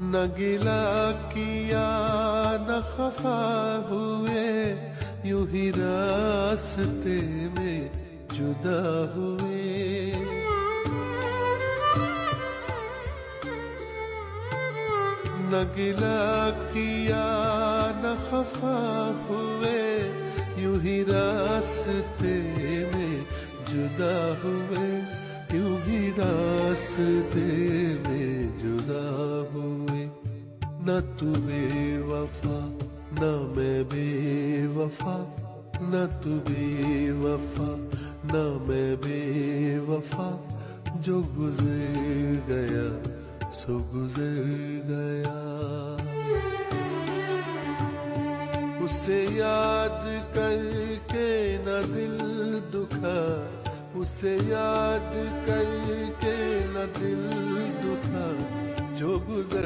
न गिला किया न खफा हुए, यूं ही रास्ते में जुदा हुए। न गिला किया न खफा हुए, यूं ही रास्ते में जुदा हुए, यूं ही रास्ते में जुदा हुए। न तू बेवफा न मैं बेवफा, न तू बेवफा न मैं बेवफा, जो गुजर गया सो गुजर गया। उसे याद करके न दिल दुखा, उसे याद करके न दिल दुखा, जो गुजर